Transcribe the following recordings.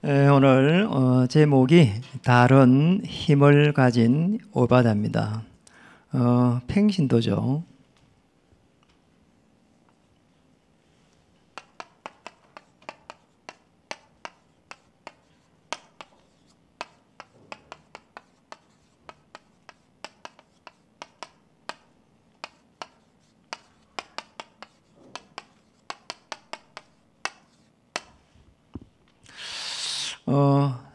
오늘 제목이 다른 힘을 가진 오바다입니다. 팽신도죠.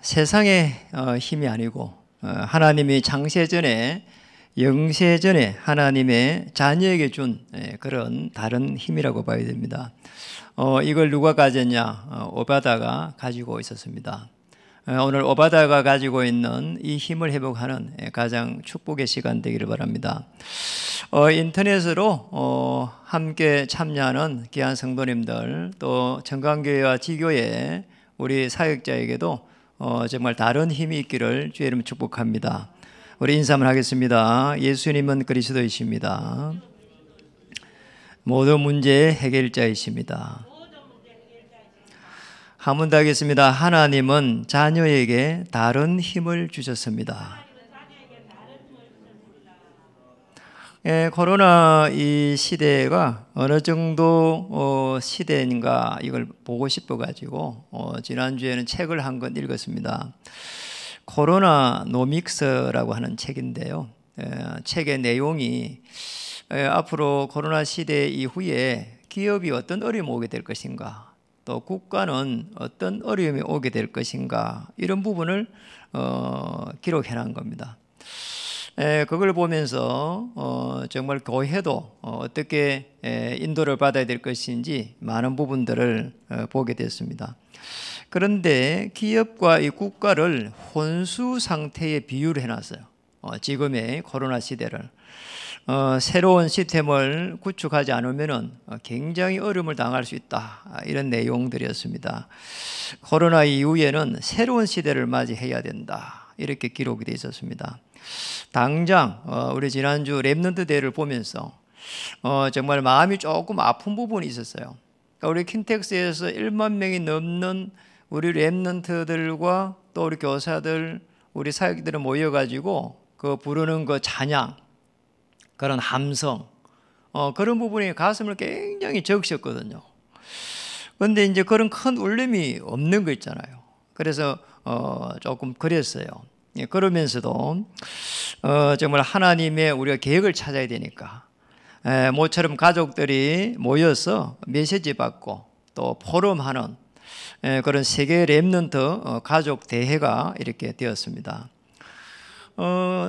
세상의 힘이 아니고 하나님이 창세전에 영세전에 하나님의 자녀에게 준 그런 다른 힘이라고 봐야 됩니다. 이걸 누가 가졌냐? 오바다가 가지고 있었습니다. 오늘 오바다가 가지고 있는 이 힘을 회복하는 가장 축복의 시간 되기를 바랍니다. 인터넷으로 함께 참여하는 귀한 성도님들, 또 정강교회와 지교회 우리 사역자에게도 정말 다른 힘이 있기를 주의 이름으로 축복합니다. 우리 인사 한번 하겠습니다. 예수님은 그리스도이십니다. 모든 문제의 해결자이십니다. 한 번 더 하겠습니다. 하나님은 자녀에게 다른 힘을 주셨습니다. 코로나 이 시대가 어느 정도 시대인가 이걸 보고 싶어가지고 지난주에는 책을 한 권 읽었습니다. 코로나 노믹스라고 하는 책인데요. 책의 내용이 앞으로 코로나 시대 이후에 기업이 어떤 어려움이 오게 될 것인가, 또 국가는 어떤 어려움이 오게 될 것인가, 이런 부분을 기록해 놓은 겁니다. 그걸 보면서 정말 교회도 어떻게 인도를 받아야 될 것인지 많은 부분들을 보게 됐습니다. 그런데 기업과 이 국가를 혼수 상태에 비유를 해놨어요. 지금의 코로나 시대를 새로운 시스템을 구축하지 않으면 굉장히 어려움을 당할 수 있다, 이런 내용들이었습니다. 코로나 이후에는 새로운 시대를 맞이해야 된다, 이렇게 기록이 되어 있었습니다. 당장 우리 지난주 렘넌트 대회를 보면서 정말 마음이 조금 아픈 부분이 있었어요. 그러니까 우리 킨텍스에서 1만 명이 넘는 우리 렘넌트들과 또 우리 교사들, 우리 사역들이 모여가지고 그 부르는 그 찬양, 그런 함성, 그런 부분이 가슴을 굉장히 적셨거든요. 그런데 이제 그런 큰 울림이 없는 거 있잖아요. 그래서 조금 그랬어요. 그러면서도 정말 하나님의 우리가 계획을 찾아야 되니까 모처럼 가족들이 모여서 메시지 받고 또 포럼하는 그런 세계 렘넌트 가족 대회가 이렇게 되었습니다.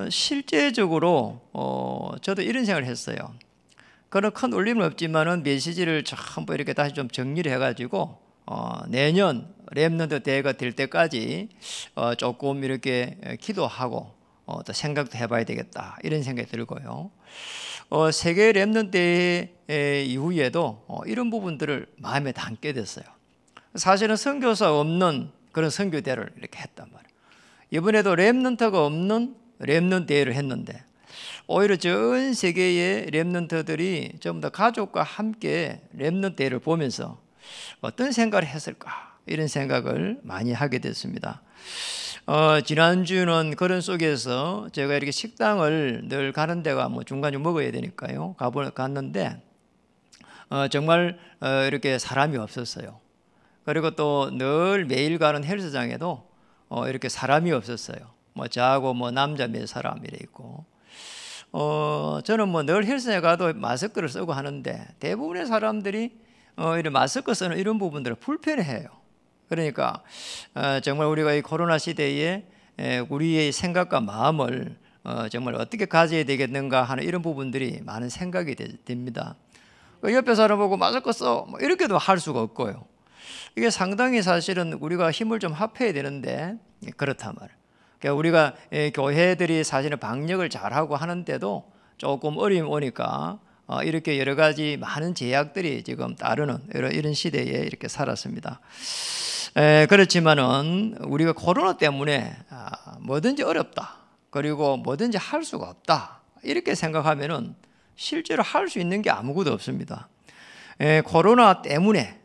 실제적으로 저도 이런 생각을 했어요. 그런 큰 울림은 없지만은 메시지를 전부 이렇게 다시 좀 정리를 해가지고 내년 렘넌트 대회가 될 때까지 조금 이렇게 기도하고 또 생각도 해봐야 되겠다, 이런 생각이 들고요. 세계 렘넌트 대회 이후에도 이런 부분들을 마음에 담게 됐어요. 사실은 선교사 없는 그런 선교대회를 이렇게 했단 말이에요. 이번에도 렘넌트가 없는 렘넌트 대회를 했는데 오히려 전 세계의 렘넌트들이 전부 다 가족과 함께 렘넌트 대회를 보면서 어떤 생각을 했을까, 이런 생각을 많이 하게 됐습니다. 지난주는 그런 속에서 제가 이렇게 식당을 늘 가는 데가 뭐 중간에 먹어야 되니까요. 갔는데 정말 이렇게 사람이 없었어요. 그리고 또 늘 매일 가는 헬스장에도 이렇게 사람이 없었어요. 뭐 저하고 뭐 남자 몇 사람 이래 있고, 저는 뭐 늘 헬스장에 가도 마스크를 쓰고 하는데 대부분의 사람들이 이런 마스크 쓰는 이런 부분들을 불편해해요. 그러니까 정말 우리가 이 코로나 시대에 우리의 생각과 마음을 정말 어떻게 가져야 되겠는가 하는 이런 부분들이 많은 생각이 됩니다. 옆에 사람 보고 마스크 써, 뭐 이렇게도 할 수가 없고요. 이게 상당히 사실은 우리가 힘을 좀 합해야 되는데 그렇단 말이에요. 그러니까 우리가 교회들이 사실은 방역을 잘하고 하는데도 조금 어려움이 오니까 이렇게 여러 가지 많은 제약들이 지금 따르는 이런 시대에 이렇게 살았습니다. 그렇지만은 우리가 코로나 때문에 뭐든지 어렵다, 그리고 뭐든지 할 수가 없다, 이렇게 생각하면은 실제로 할 수 있는 게 아무것도 없습니다. 코로나 때문에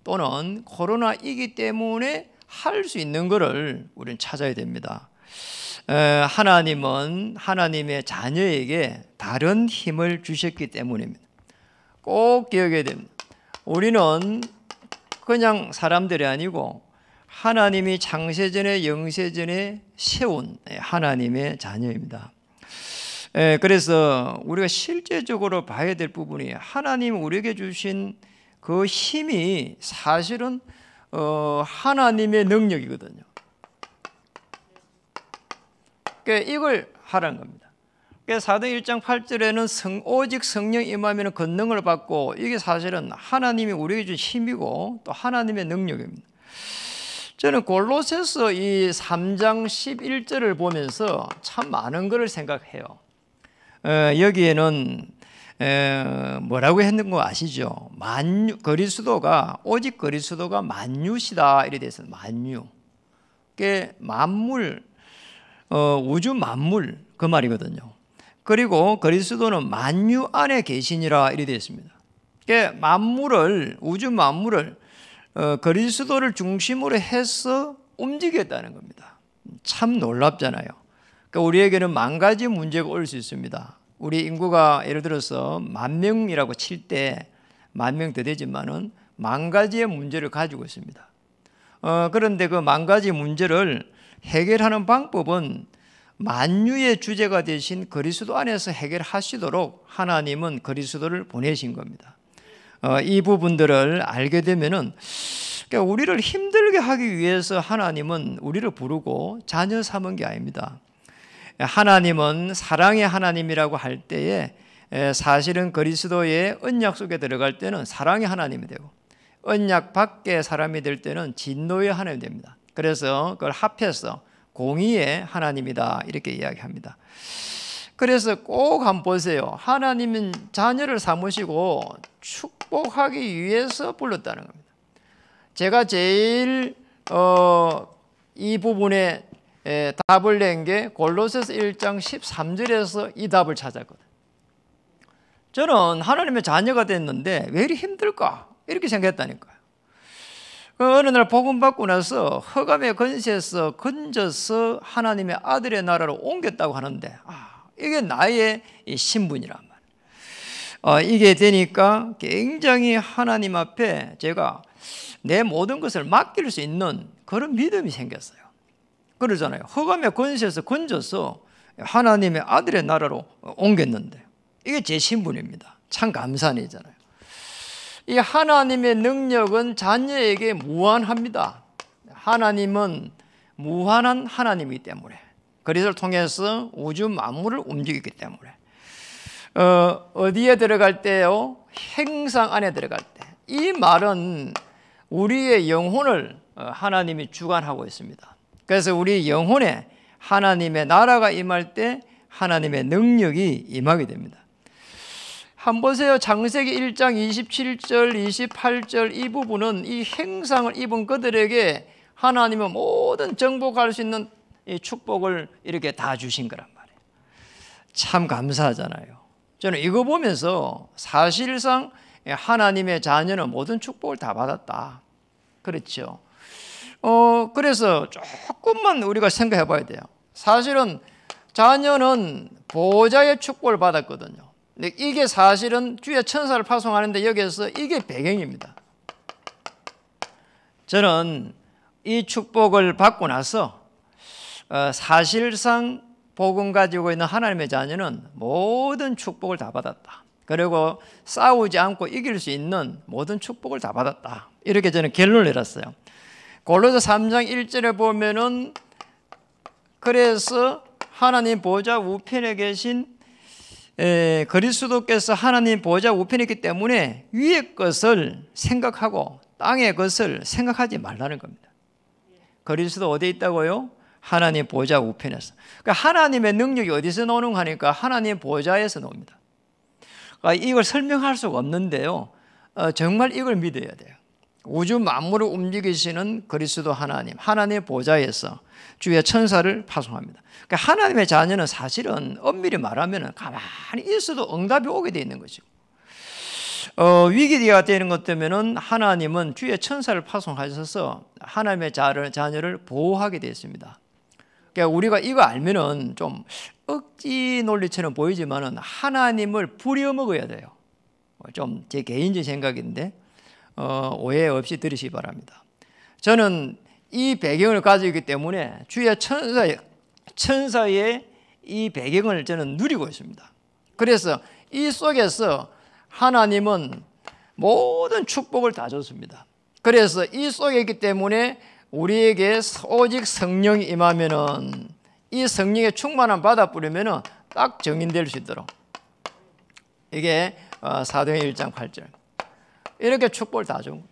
또는 코로나이기 때문에 할 수 있는 것을 우리는 찾아야 됩니다. 하나님은 하나님의 자녀에게 다른 힘을 주셨기 때문입니다. 꼭 기억해야 됩니다. 우리는 그냥 사람들이 아니고 하나님이 창세전에 영세전에 세운 하나님의 자녀입니다. 그래서 우리가 실제적으로 봐야 될 부분이 하나님 우리에게 주신 그 힘이 사실은 하나님의 능력이거든요. 그러니까 이걸 하라는 겁니다. 그래서 사도행 1장 8절에는 오직 성령 임하면 권능을 받고, 이게 사실은 하나님이 우리에게 준 힘이고 또 하나님의 능력입니다. 저는 골로새서 이 3장 11절을 보면서 참 많은 것을 생각해요. 여기에는 뭐라고 했는 거 아시죠? 오직 그리스도가 만유시다 이래 돼서 만유. 그게 만물, 우주 만물 그 말이거든요. 그리고 그리스도는 만유 안에 계시니라 이래 되어 있습니다. 그게 만물을, 우주 만물을 그리스도를 중심으로 해서 움직였다는 겁니다. 참 놀랍잖아요. 그러니까 우리에게는 만 가지 문제가 올 수 있습니다. 우리 인구가 예를 들어서 10,000명이라고 칠 때 10,000명 더 되지만은 10,000가지의 문제를 가지고 있습니다. 그런데 그 10,000가지 문제를 해결하는 방법은 만유의 주제가 되신 그리스도 안에서 해결하시도록 하나님은 그리스도를 보내신 겁니다. 이 부분들을 알게 되면은, 그러니까 우리를 힘들게 하기 위해서 하나님은 우리를 부르고 자녀 삼은 게 아닙니다. 하나님은 사랑의 하나님이라고 할 때에 사실은 그리스도의 언약 속에 들어갈 때는 사랑의 하나님이 되고, 언약 밖의 사람이 될 때는 진노의 하나님이 됩니다. 그래서 그걸 합해서 공의의 하나님이다 이렇게 이야기합니다. 그래서 꼭 한번 보세요. 하나님은 자녀를 삼으시고 축복하기 위해서 불렀다는 겁니다. 제가 제일 이 부분에 답을 낸 게 골로새서 1장 13절에서 이 답을 찾았거든요. 저는 하나님의 자녀가 됐는데 왜 이리 힘들까? 이렇게 생각했다니까요. 어느 날 복음 받고 나서 흑암의 권세에서 건져서 하나님의 아들의 나라로 옮겼다고 하는데, 이게 나의 신분이란 말이에요. 이게 되니까 굉장히 하나님 앞에 제가 내 모든 것을 맡길 수 있는 그런 믿음이 생겼어요. 그러잖아요. 흑암의 권세에서 건져서 하나님의 아들의 나라로 옮겼는데 이게 제 신분입니다. 참 감사한 일이잖아요. 이 하나님의 능력은 자녀에게 무한합니다. 하나님은 무한한 하나님이기 때문에, 그리스도를 통해서 우주 만물을 움직이기 때문에 어디에 들어갈 때요? 행상 안에 들어갈 때. 이 말은 우리의 영혼을 하나님이 주관하고 있습니다. 그래서 우리 영혼에 하나님의 나라가 임할 때 하나님의 능력이 임하게 됩니다. 한번 보세요. 창세기 1장 27절, 28절 이 부분은 이 행상을 입은 그들에게 하나님은 모든 정복할 수 있는 이 축복을 이렇게 다 주신 거란 말이에요. 참 감사하잖아요. 저는 이거 보면서 사실상 하나님의 자녀는 모든 축복을 다 받았다. 그렇죠. 그래서 조금만 우리가 생각해 봐야 돼요. 사실은 자녀는 보호자의 축복을 받았거든요. 근데 이게 사실은 주의 천사를 파송하는데 여기에서 이게 배경입니다. 저는 이 축복을 받고 나서 사실상 복음 가지고 있는 하나님의 자녀는 모든 축복을 다 받았다. 그리고 싸우지 않고 이길 수 있는 모든 축복을 다 받았다. 이렇게 저는 결론을 내렸어요. 골로새 3장 1절에 보면은 그래서 하나님 보좌 우편에 계신 그리스도께서 하나님 보좌 우편에 있기 때문에 위의 것을 생각하고 땅의 것을 생각하지 말라는 겁니다. 그리스도 어디에 있다고요? 하나님 보좌 우편에서. 그러니까 하나님의 능력이 어디서 나오는 하니까 하나님 보좌에서 나옵니다. 그러니까 이걸 설명할 수가 없는데요. 정말 이걸 믿어야 돼요. 우주 만물을 움직이시는 그리스도 하나님, 하나님의 보좌에서 주의 천사를 파송합니다. 그러니까 하나님의 자녀는 사실은 엄밀히 말하면 가만히 있어도 응답이 오게 되어 있는 것이고, 위기가 되는 것 때문에는 하나님은 주의 천사를 파송하셔서 하나님의 자녀를 보호하게 되었습니다. 그러니까 우리가 이거 알면은 좀 억지 논리처럼 보이지만은 하나님을 부려먹어야 돼요. 좀 제 개인적인 생각인데 오해 없이 들으시기 바랍니다. 저는 이 배경을 가지고 있기 때문에 주의 천사의 이 배경을 저는 누리고 있습니다. 그래서 이 속에서 하나님은 모든 축복을 다 줬습니다. 그래서 이 속에 있기 때문에 우리에게 오직 성령이 임하면은 이 성령의 충만함 받아 뿌리면은 딱 정인될 수 있도록, 이게 사도행전 1장 8절 이렇게 축복을 다 준 거예요.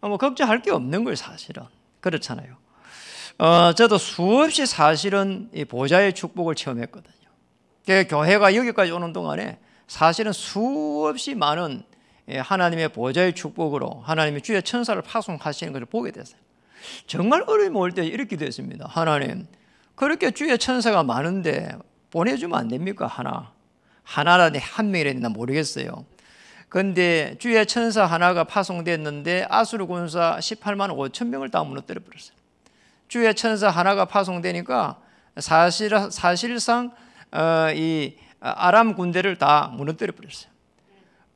뭐 걱정할 게 없는 거예요. 사실은 그렇잖아요. 저도 수없이 사실은 이 보좌의 축복을 체험했거든요. 교회가 여기까지 오는 동안에 사실은 수없이 많은 하나님의 보좌의 축복으로 하나님의 주의 천사를 파송하시는 것을 보게 됐어요. 정말 어려움이 올 때 이렇게 됐습니다. 하나님, 그렇게 주의 천사가 많은데 보내주면 안 됩니까? 하나라니 한 명이라니 난 모르겠어요. 그런데 주의 천사 하나가 파송됐는데 아수르 군사 18만 5천 명을 다 무너뜨려 버렸어요. 주의 천사 하나가 파송되니까 사실상 이 아람 군대를 다 무너뜨려 버렸어요.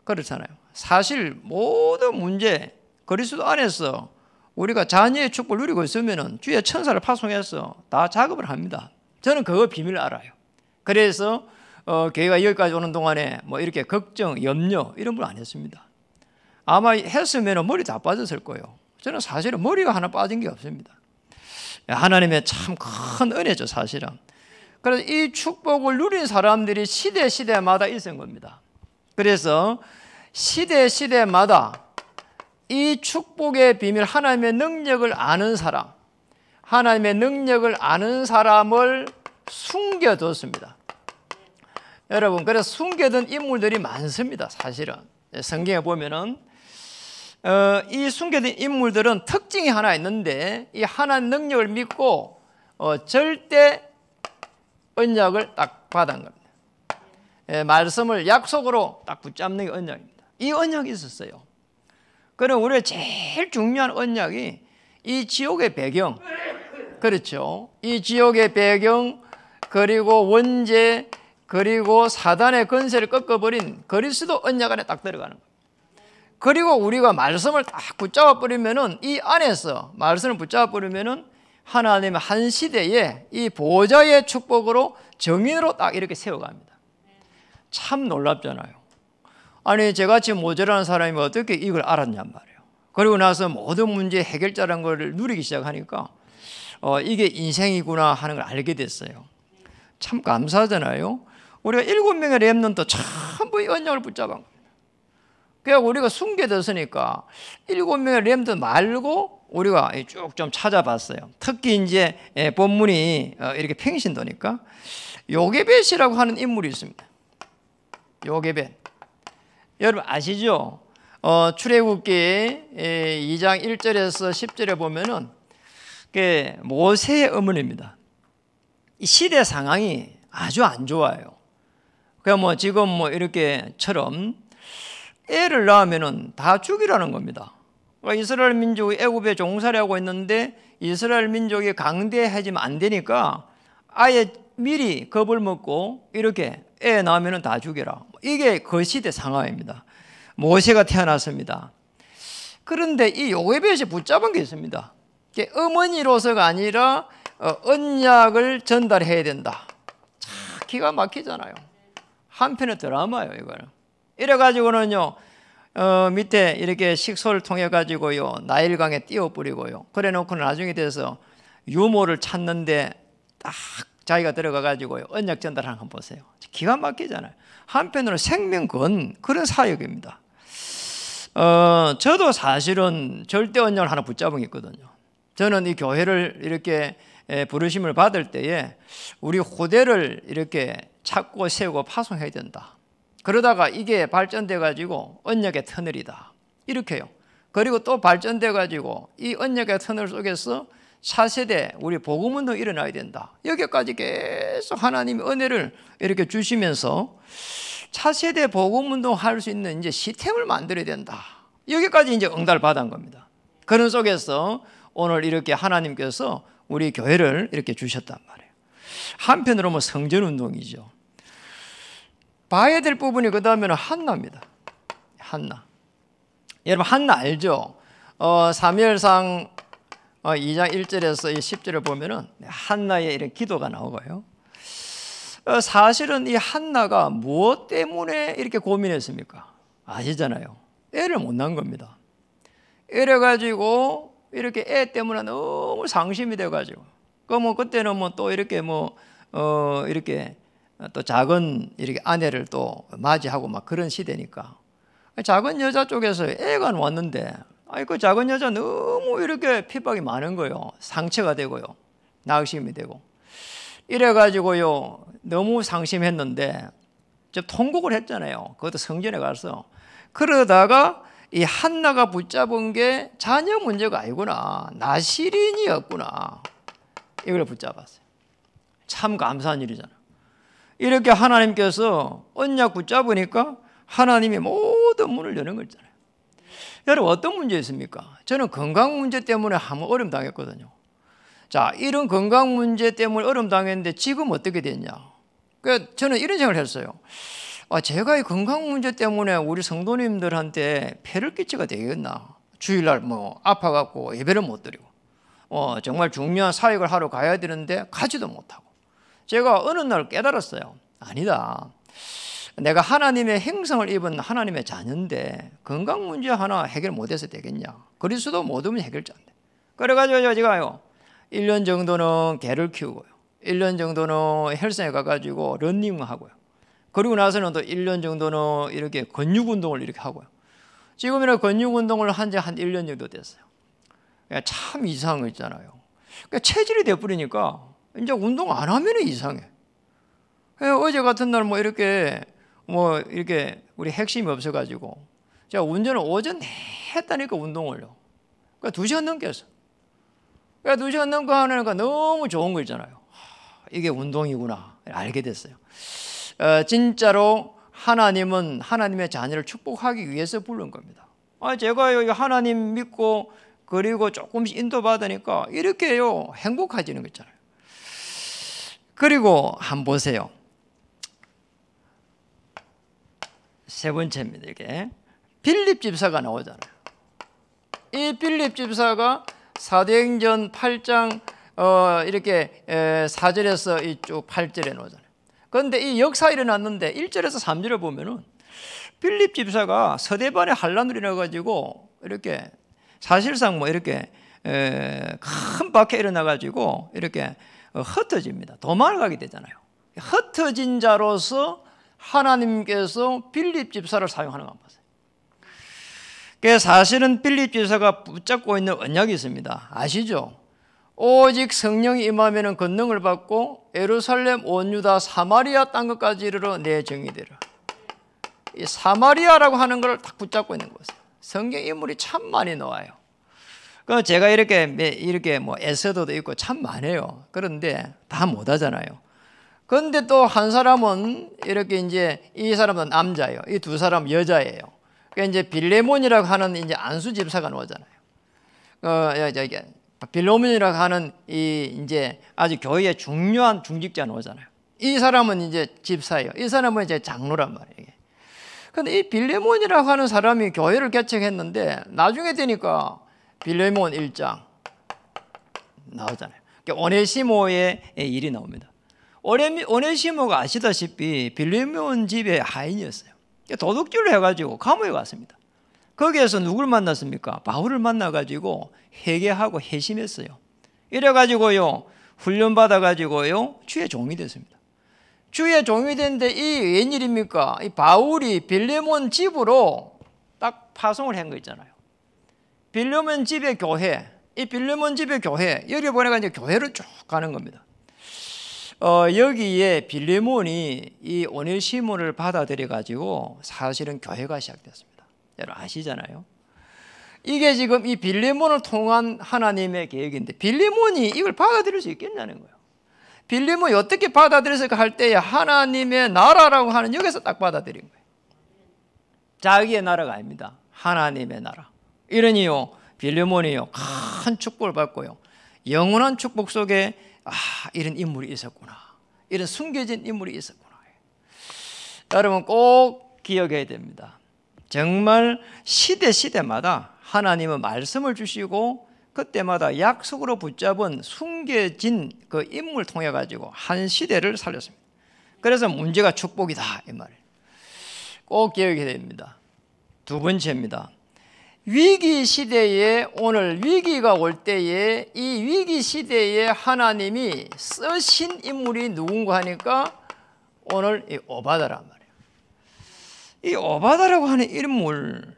그렇잖아요. 사실 모든 문제, 그리스도 안에서 우리가 자녀의 축복을 누리고 있으면 주의 천사를 파송해서 다 작업을 합니다. 저는 그거 비밀을 알아요. 그래서 교회가 여기까지 오는 동안에 뭐 이렇게 걱정, 염려 이런 걸 안 했습니다. 아마 했으면 머리 다 빠졌을 거예요. 저는 사실은 머리가 하나 빠진 게 없습니다. 하나님의 참 큰 은혜죠, 사실은. 그래서 이 축복을 누린 사람들이 시대마다 있은 겁니다. 그래서 시대마다 이 축복의 비밀, 하나님의 능력을 아는 사람, 하나님의 능력을 아는 사람을 숨겨뒀습니다. 여러분, 그래서 숨겨둔 인물들이 많습니다. 사실은 성경에 보면은 이 숨겨진 인물들은 특징이 하나 있는데, 이 하나님 능력을 믿고 절대 언약을 딱 받은 겁니다. 말씀을 약속으로 딱 붙잡는 게 언약입니다. 이 언약이 있었어요. 그럼 우리의 제일 중요한 언약이 이 지옥의 배경, 그렇죠? 이 지옥의 배경, 그리고 원죄, 그리고 사단의 권세를 꺾어버린 그리스도 언약 안에 딱 들어가는 거예요. 그리고 우리가 말씀을 딱 붙잡아 버리면은, 이 안에서 말씀을 붙잡아 버리면은 하나님의 한 시대에 이 보좌의 축복으로 정인으로 딱 이렇게 세워갑니다. 참 놀랍잖아요. 아니, 저같이 모자라는 사람이 어떻게 이걸 알았냔 말이에요. 그리고 나서 모든 문제의 해결자라는 걸 누리기 시작하니까 이게 인생이구나 하는 걸 알게 됐어요. 참 감사하잖아요. 우리가 7명의 렘넌트 전부 이 언약을 붙잡은 겁니다. 그래서 우리가 숨겨졌으니까 7명의 렘넌트 말고 우리가 쭉 좀 찾아봤어요. 특히 이제 본문이 이렇게 평신도니까 요게벳이라고 하는 인물이 있습니다. 요게벳. 여러분 아시죠? 출애굽기 2장 1절에서 10절에 보면은 모세의 어머니입니다. 이 시대 상황이 아주 안 좋아요. 그러니까 지금 이렇게처럼 애를 낳으면은 다 죽이라는 겁니다. 그러니까 이스라엘 민족이 애굽에 종살이 하고 있는데 이스라엘 민족이 강대해지면 안 되니까 아예 미리 겁을 먹고 이렇게 애 낳으면은 다 죽여라. 이게 그 시대 상황입니다. 모세가 태어났습니다. 그런데 이 요게벳이 붙잡은 게 있습니다. 어머니로서가 아니라 언약을 전달해야 된다. 참 기가 막히잖아요. 한편의 드라마예요, 이거는. 이래가지고는요, 밑에 이렇게 식소를 통해가지고요, 나일강에 띄워뿌리고요. 그래 놓고는 나중에 돼서 유모를 찾는데 딱 자기가 들어가가지고요, 언약 전달하는 거 보세요. 기가 막히잖아요. 한편으로 생명 건 그런 사역입니다. 저도 사실은 절대 언약을 하나 붙잡은 게 있거든요. 저는 이 교회를 이렇게 부르심을 받을 때에 우리 후대를 이렇게 찾고 세우고 파송해야 된다. 그러다가 이게 발전돼 가지고 언약의 터널이다. 이렇게요. 그리고 또 발전돼 가지고 이 언약의 터널 속에서 차세대 우리 복음운동 일어나야 된다. 여기까지 계속 하나님의 은혜를 이렇게 주시면서 차세대 복음운동 할 수 있는 이제 시스템을 만들어야 된다. 여기까지 이제 응답을 받은 겁니다. 그런 속에서 오늘 이렇게 하나님께서 우리 교회를 이렇게 주셨단 말이에요. 한편으로 뭐 성전운동이죠. 봐야 될 부분이 그 다음에는 한나입니다. 한나. 여러분 한나 알죠? 사무엘상 2장 1절에서 10절을 보면은 한나의 이런 기도가 나오고요. 사실은 이 한나가 무엇 때문에 이렇게 고민했습니까? 아시잖아요. 애를 못 낳은 겁니다. 이래가지고 이렇게 애 때문에 너무 상심이 돼가지고 뭐 그때는 뭐 또 이렇게 이렇게 또 작은 이렇게 아내를 또 맞이하고 막 그런 시대니까 작은 여자 쪽에서 애가 왔는데 그 작은 여자 너무 이렇게 핍박이 많은 거예요. 상처가 되고요. 낙심이 되고 이래가지고요 너무 상심했는데 좀 통곡을 했잖아요. 그것도 성전에 가서. 그러다가 이 한나가 붙잡은 게 자녀 문제가 아니구나, 나시린이었구나, 이걸 붙잡았어요. 참 감사한 일이잖아. 이렇게 하나님께서 언약 붙잡으니까 하나님이 모든 문을 여는 거 있잖아요. 여러분 어떤 문제 있습니까? 저는 건강 문제 때문에 한번 어려움 당했거든요. 자, 이런 건강 문제 때문에 어려움 당했는데 지금 어떻게 됐냐? 그러니까 저는 이런 생각을 했어요. 제가 이 건강 문제 때문에 우리 성도님들한테 폐를 끼치가 되겠나? 주일날 뭐 아파갖고 예배를 못 드리고, 정말 중요한 사역을 하러 가야 되는데 가지도 못하고. 제가 어느 날 깨달았어요. 아니다. 내가 하나님의 행성을 입은 하나님의 자녀인데 건강 문제 하나 해결 못해서 되겠냐? 그리스도 모두면 해결자인데. 그래가지고 제가요 1년 정도는 개를 키우고요, 1년 정도는 헬스장에 가가지고 러닝하고요, 그리고 나서는 또 1년 정도는 이렇게 근육 운동을 이렇게 하고요. 지금이랑 근육 운동을 한 지 한 1년 정도 됐어요. 참 이상한 거 있잖아요. 그러니까 체질이 돼버리니까 이제 운동 안 하면 이상해. 어제 같은 날 이렇게 우리 핵심이 없어가지고 제가 운전을 오전 했다니까 운동을요. 그러니까 2시간 넘게 했어. 그러니까 2시간 넘게 하니까 너무 좋은 거 있잖아요. 이게 운동이구나 알게 됐어요. 진짜로 하나님은 하나님의 자녀를 축복하기 위해서 부른 겁니다. 제가요 하나님 믿고 그리고 조금씩 인도받으니까 이렇게요 행복해지는 거 있잖아요. 그리고 한번 보세요. 세 번째입니다. 이게 빌립 집사가 나오잖아요. 이 빌립 집사가 사도행전 8장 이렇게 4절에서 쭉 8절에 나오잖아요. 그런데 이 역사 일어났는데 1절에서 3절을 보면은 빌립 집사가 서대반에 환란을 일어나가지고 이렇게 사실상 이렇게 큰 박해 일어나가지고 이렇게 흩어집니다. 도망을 가게 되잖아요. 흩어진 자로서 하나님께서 빌립 집사를 사용하는 거 보세요. 그래서 사실은 빌립 집사가 붙잡고 있는 언약이 있습니다. 아시죠? 오직 성령이 임하면 권능을 받고 예루살렘 온 유다 사마리아 땅 끝까지 이르러 내 정이 되라. 이 사마리아라고 하는 걸 딱 붙잡고 있는 거예요. 성경 인물이 참 많이 나와요. 그 제가 이렇게 에세도도 있고 참 많아요. 그런데 다 못하잖아요. 그런데 또 한 사람은 이렇게 이제 이 사람은 남자예요. 이 두 사람 여자예요. 그 이제 빌레몬이라고 하는 이제 안수 집사가 나오잖아요. 빌레몬이라고 하는 이제 아주 교회의 중요한 중직자 나오잖아요. 이 사람은 이제 집사예요. 이 사람은 이제 장로란 말이에요. 그런데 이 빌레몬이라고 하는 사람이 교회를 개척했는데 나중에 되니까 빌레몬 1장 나오잖아요. 오네시모의 일이 나옵니다. 오네시모가 아시다시피 빌레몬 집의 하인이었어요. 도둑질을 해가지고 감옥에 갔습니다. 거기에서 누굴 만났습니까? 바울을 만나가지고 회개하고 회심했어요. 이래가지고요 훈련받아가지고요 주의 종이 됐습니다. 주의 종이 됐는데 이 웬일입니까? 이 바울이 빌레몬 집으로 딱 파송을 한 거 있잖아요. 빌레몬 집의 교회, 이 빌레몬 집의 교회 여기 보내가 이제 교회로 쭉 가는 겁니다. 여기에 빌레몬이 이 오네시모를 받아들여 가지고 사실은 교회가 시작됐습니다. 여러분 아시잖아요. 이게 지금 이 빌레몬을 통한 하나님의 계획인데 빌레몬이 이걸 받아들일 수 있겠냐는 거예요. 빌림은 어떻게 받아들였을까 할 때에 하나님의 나라라고 하는 여기서 딱 받아들인 거예요. 자기의 나라가 아닙니다. 하나님의 나라. 이러니요 빌레몬이요 큰 축복을 받고요 영원한 축복 속에 이런 인물이 있었구나, 이런 숨겨진 인물이 있었구나. 여러분 꼭 기억해야 됩니다. 정말 시대마다 하나님은 말씀을 주시고 그때마다 약속으로 붙잡은 숨겨진 그 인물을 통해 가지고 한 시대를 살렸습니다. 그래서 문제가 축복이다 이 말이에요. 꼭 기억해야 됩니다. 두 번째입니다. 위기 시대에, 오늘 위기가 올 때에 이 위기 시대에 하나님이 쓰신 인물이 누군가 하니까 오늘 이 오바다란 말이에요. 이 오바다라고 하는 인물,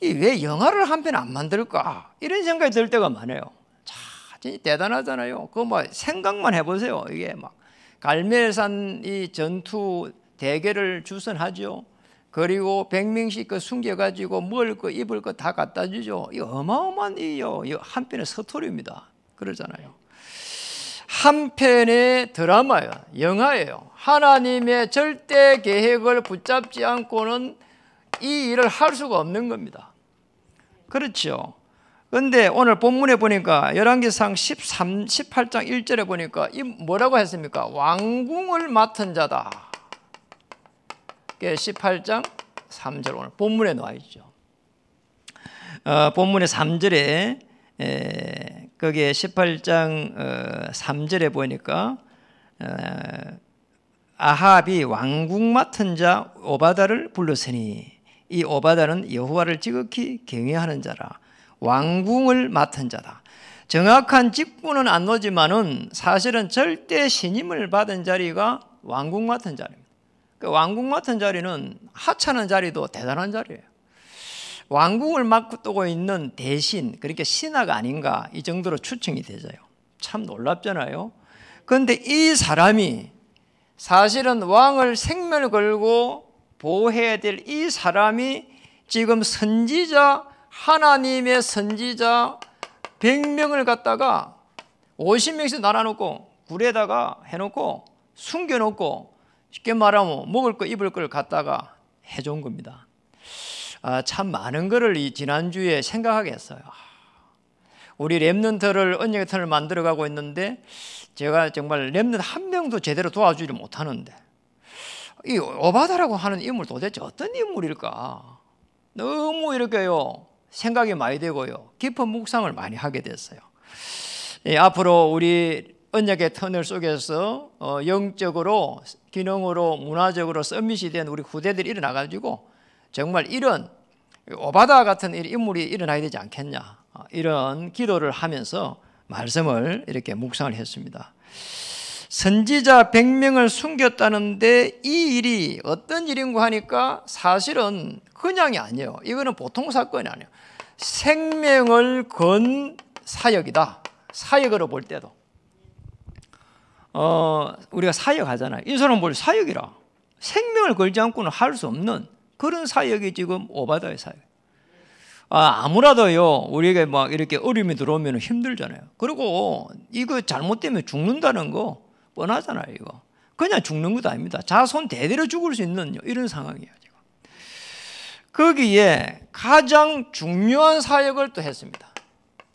왜 영화를 한 편 안 만들까? 이런 생각이 들 때가 많아요. 자, 진짜 대단하잖아요. 그거 뭐 생각만 해보세요. 이게 막 갈멜산 이 전투 대계를 주선하죠. 그리고 100명씩 그 숨겨가지고 먹을 거 입을 거 다 갖다 주죠. 이 어마어마한 이요 한 편의 스토리입니다. 그러잖아요. 한 편의 드라마예요. 영화예요. 하나님의 절대 계획을 붙잡지 않고는 이 일을 할 수가 없는 겁니다. 그렇죠. 그런데 오늘 본문에 보니까 열왕기상 18장 1절에 보니까 이 뭐라고 했습니까? 왕궁을 맡은 자다. 18장 3절 오늘 본문에 나와 있죠. 본문의 3절에 거기에 18장 3절에 보니까 아합이 왕궁 맡은 자 오바다를 불렀으니 이 오바다는 여호와를 지극히 경외하는 자라. 왕궁을 맡은 자다. 정확한 직분은 안 오지만은 사실은 절대 신임을 받은 자리가 왕궁 맡은 자리입니다. 그 왕궁 맡은 자리는 하찮은 자리도 대단한 자리예요. 왕궁을 맡고 있는 대신, 그러니까 신하가 아닌가 이 정도로 추측이 되져요. 참 놀랍잖아요. 그런데 이 사람이 사실은 왕을 생명을 걸고 보호해야 될 이 사람이 지금 선지자, 하나님의 선지자 100명을 갖다가 50명씩 나눠놓고 굴에다가 해놓고 숨겨놓고 쉽게 말하면 먹을 거 입을 걸 갖다가 해준 겁니다. 참 많은 거를 이 지난주에 생각하게 했어요. 우리 렘넌트를 언약의 턴을 만들어가고 있는데 제가 정말 렘넌트 한 명도 제대로 도와주지 못하는데 이 오바다라고 하는 인물 도대체 어떤 인물일까? 너무 이렇게요 생각이 많이 되고요 깊은 묵상을 많이 하게 됐어요. 앞으로 우리 언약의 터널 속에서 영적으로, 기능으로, 문화적으로 서밋이 된 우리 후대들이 일어나가지고 정말 이런 오바다 같은 인물이 일어나야 되지 않겠냐, 이런 기도를 하면서 말씀을 이렇게 묵상을 했습니다. 선지자 100명을 숨겼다는데 이 일이 어떤 일인가 하니까 사실은 그냥이 아니에요. 이거는 보통 사건이 아니에요. 생명을 건 사역이다. 사역으로 볼 때도 우리가 사역하잖아요. 이 사람 뭘 사역이라, 생명을 걸지 않고는 할 수 없는 그런 사역이 지금 오바다의 사역. 아무라도요 우리에게 막 이렇게 어려움이 들어오면 힘들잖아요. 그리고 이거 잘못되면 죽는다는 거 뻔하잖아요. 이거 그냥 죽는 것도 아닙니다. 자손 대대로 죽을 수 있는 이런 상황이에요 지금. 거기에 가장 중요한 사역을 또 했습니다.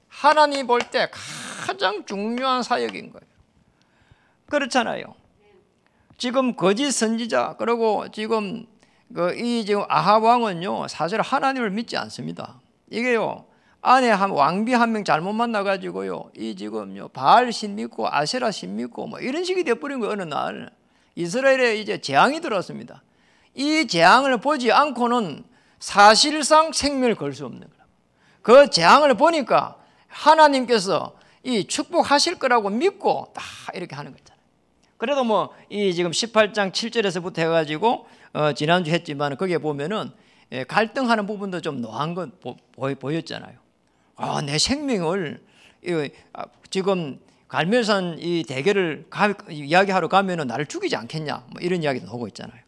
하나님 볼 때 가장 중요한 사역인 거예요. 그렇잖아요. 지금 거짓 선지자, 그리고 지금 지금 아합 왕은요 사실 하나님을 믿지 않습니다. 이게요 아내 왕비 한 명 잘못 만나가지고요 이 지금요 바알 신 믿고 아세라 신 믿고 뭐 이런 식이 돼버린 거예요. 어느 날 이스라엘에 이제 재앙이 들었습니다. 이 재앙을 보지 않고는 사실상 생명을 걸 수 없는 거예요. 그 재앙을 보니까 하나님께서 이 축복하실 거라고 믿고 다 이렇게 하는 거잖아요. 그래도 뭐 이 지금 18장 7절에서부터 해가지고 지난주 했지만 거기에 보면은 갈등하는 부분도 좀 노한 건 보였잖아요. 내 생명을 지금 갈멜산 이 대결을 이야기하러 가면은 나를 죽이지 않겠냐, 뭐 이런 이야기도 나오고 있잖아요.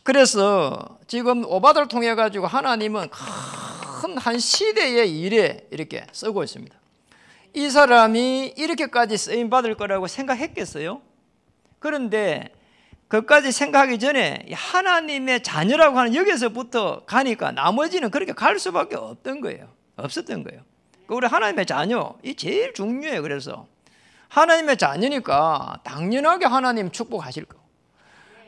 그래서 지금 오바다를 통해 가지고 하나님은 큰 한 시대의 일에 이렇게 쓰고 있습니다. 이 사람이 이렇게까지 쓰임 받을 거라고 생각했겠어요? 그런데 그것까지 생각하기 전에 하나님의 자녀라고 하는 여기서부터 가니까 나머지는 그렇게 갈 수밖에 없던 거예요. 없었던 거예요. 우리 하나님의 자녀, 이 제일 중요해요. 그래서 하나님의 자녀니까 당연하게 하나님 축복하실 거.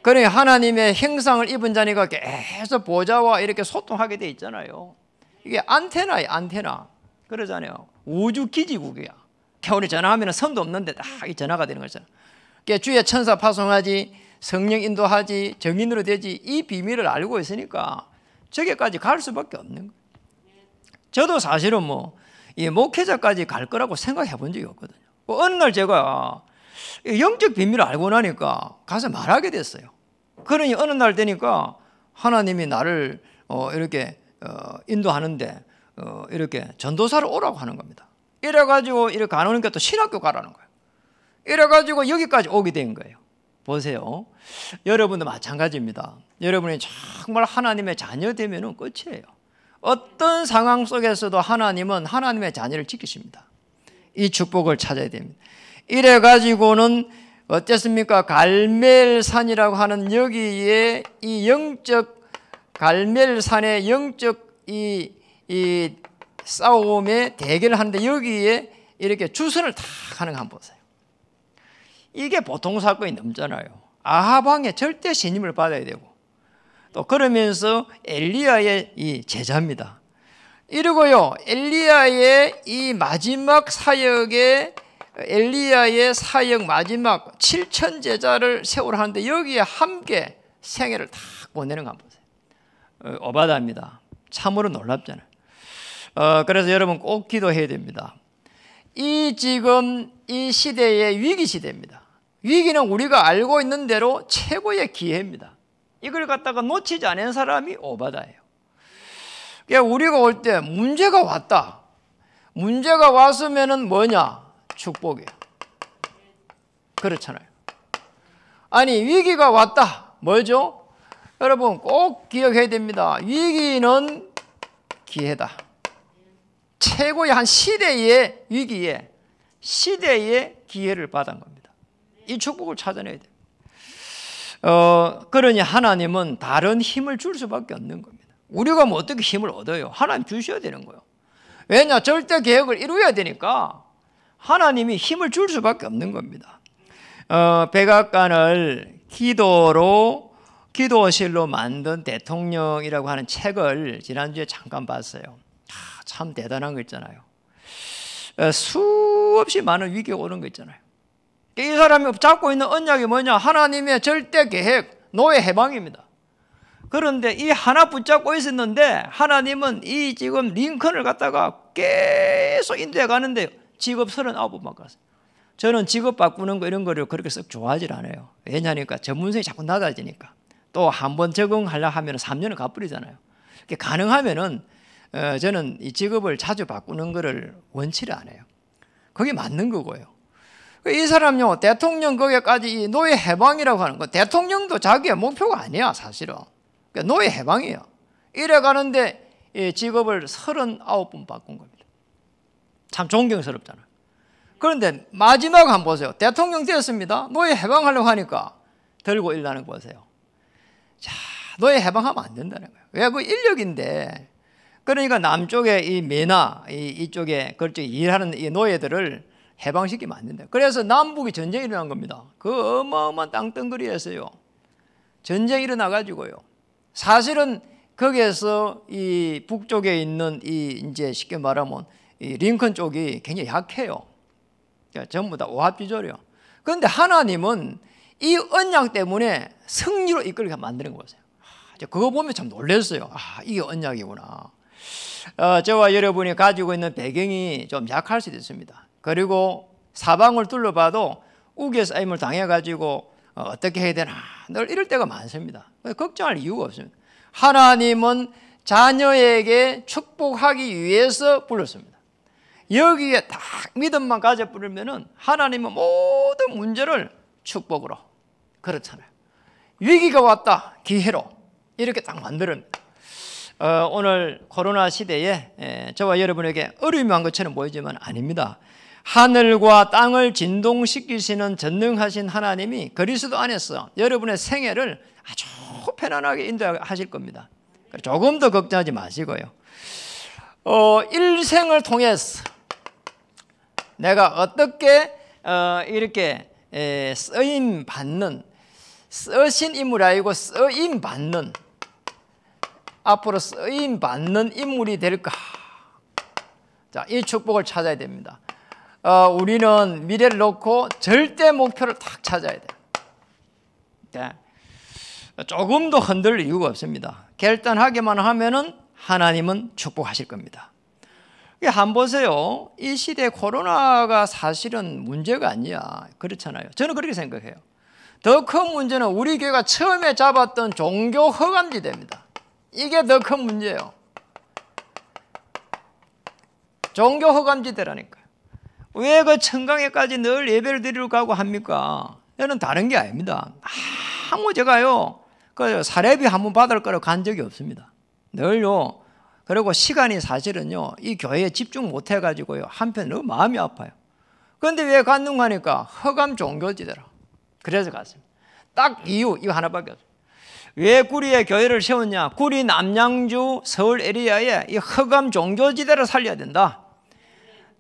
그래 하나님의 형상을 입은 자니까 계속 보좌와 이렇게 소통하게 돼 있잖아요. 이게 안테나예요, 안테나. 그러잖아요. 우주 기지국이야. 우리 전화하면 선도 없는데 딱 이 전화가 되는 거잖아. 주의 천사 파송하지, 성령 인도하지, 정인으로 되지, 이 비밀을 알고 있으니까 저기까지 갈 수밖에 없는 거예요. 저도 사실은 이 목회자까지 갈 거라고 생각해 본 적이 없거든요. 어느 날 제가 영적 비밀을 알고 나니까 가서 말하게 됐어요. 그러니 어느 날 되니까 하나님이 나를 이렇게 인도하는데 이렇게 전도사를 오라고 하는 겁니다. 이래가지고 이렇게 가노니까 또 신학교 가라는 거예요. 이래가지고 여기까지 오게 된 거예요. 보세요. 여러분도 마찬가지입니다. 여러분이 정말 하나님의 자녀 되면 끝이에요. 어떤 상황 속에서도 하나님은 하나님의 자녀를 지키십니다. 이 축복을 찾아야 됩니다. 이래가지고는 어땠습니까? 갈멜산이라고 하는 여기에 이 영적 갈멜산의 영적 이 싸움에 대결을 하는데 여기에 이렇게 주선을 다 하는 거 한번 보세요. 이게 보통 사건이 넘잖아요. 아합 왕의 절대 신임을 받아야 되고 또 그러면서 엘리야의 이 제자입니다. 이러고요 엘리야의 이 마지막 사역에 엘리야의 사역 마지막 7천 제자를 세우라 하는데 여기에 함께 생애를 다 보내는 거 한번 보세요. 오바다입니다. 참으로 놀랍잖아요. 그래서 여러분 꼭 기도해야 됩니다. 지금 이 시대의 위기 시대입니다. 위기는 우리가 알고 있는 대로 최고의 기회입니다. 이걸 갖다가 놓치지 않은 사람이 오바다예요. 그러니까 우리가 올 때 문제가 왔다. 문제가 왔으면은 뭐냐? 축복이에요. 그렇잖아요. 아니 위기가 왔다. 뭐죠? 여러분 꼭 기억해야 됩니다. 위기는 기회다. 최고의 한 시대의 위기에 시대의 기회를 받은 겁니다. 이 축복을 찾아내야 돼요. 그러니 하나님은 다른 힘을 줄 수밖에 없는 겁니다. 우리가 어떻게 힘을 얻어요? 하나님 주셔야 되는 거예요. 왜냐? 절대 계획을 이루어야 되니까 하나님이 힘을 줄 수밖에 없는 겁니다. 백악관을 기도실로 만든 대통령이라고 하는 책을 지난주에 잠깐 봤어요. 참 대단한 거 있잖아요. 수없이 많은 위기가 오는 거 있잖아요. 이 사람이 잡고 있는 언약이 뭐냐? 하나님의 절대 계획, 노예 해방입니다. 그런데 이 하나 붙잡고 있었는데 하나님은 이 지금 링컨을 갖다가 계속 인도해 가는데 직업 39번 바꿨어요. 저는 직업 바꾸는 거 이런 거를 그렇게 썩 좋아하지 않아요. 왜냐니까 전문성이 자꾸 낮아지니까. 또 한 번 적응하려 하면 3년을 갚으리잖아요. 가능하면은 저는 이 직업을 자주 바꾸는 거를 원치를 않아요. 그게 맞는 거고요. 이 사람요 대통령 거기까지 노예 해방이라고 하는 거 대통령도 자기의 목표가 아니야 사실은. 그러니까 노예 해방이에요. 이래 가는데 이 직업을 39번 바꾼 겁니다. 참 존경스럽잖아요. 그런데 마지막 한번 보세요. 대통령 되었습니다. 노예 해방하려고 하니까 들고 일나는 거 보세요. 자, 노예 해방하면 안 된다는 거예요. 왜? 그 인력인데. 그러니까 남쪽에 이 메나 이쪽에 그쪽 일하는 이 노예들을 해방시키면 안 된다. 그래서 남북이 전쟁이 일어난 겁니다. 그 어마어마한 땅덩어리에서요. 전쟁이 일어나 가지고요. 사실은 거기에서 이 북쪽에 있는 이제 쉽게 말하면 이 링컨 쪽이 굉장히 약해요. 그러니까 전부 다 오합지졸이요. 그런데 하나님은 이 언약 때문에 승리로 이끌게 만드는 거세요. 그거 보면 참 놀랐어요. 이게 언약이구나. 저와 여러분이 가지고 있는 배경이 좀 약할 수도 있습니다. 그리고 사방을 둘러봐도 우기의 쌓임을 당해가지고 어떻게 해야 되나 늘 이럴 때가 많습니다. 걱정할 이유가 없습니다. 하나님은 자녀에게 축복하기 위해서 불렀습니다. 여기에 딱 믿음만 가져버리면 하나님은 모든 문제를 축복으로 그렇잖아요. 위기가 왔다 기회로 이렇게 딱 만들어냅니다. 오늘 코로나 시대에 저와 여러분에게 어려움이 한 것처럼 보이지만 아닙니다. 하늘과 땅을 진동시키시는 전능하신 하나님이 그리스도 안에서 여러분의 생애를 아주 편안하게 인도하실 겁니다. 조금 더 걱정하지 마시고요. 일생을 통해서 내가 어떻게 이렇게 쓰임 받는, 쓰신 인물이 아니고 쓰임 받는, 앞으로 쓰임 받는 인물이 될까? 자, 이 축복을 찾아야 됩니다. 우리는 미래를 놓고 절대 목표를 딱 찾아야 돼요. 네. 조금도 흔들릴 이유가 없습니다. 결단하기만 하면은 하나님은 축복하실 겁니다. 한번 보세요. 이 시대 코로나가 사실은 문제가 아니야. 그렇잖아요. 저는 그렇게 생각해요. 더 큰 문제는 우리 교회가 처음에 잡았던 종교 허감지대입니다. 이게 더 큰 문제예요. 종교 허감지대라니까요. 왜 그 청강에까지 늘 예배를 드리러 가고 합니까? 저는 다른 게 아닙니다. 아무 제가요 그 사례비 한 번 받을 거라고 간 적이 없습니다. 늘요. 그리고 시간이 사실은요 이 교회에 집중 못 해가지고요 한편 너무 마음이 아파요. 그런데 왜 갔는가 하니까 허감 종교지대라. 그래서 갔습니다. 딱 이유 이거 하나밖에 없어요. 왜 구리에 교회를 세웠냐? 구리 남양주 서울 에리아에 이 허감 종교지대를 살려야 된다.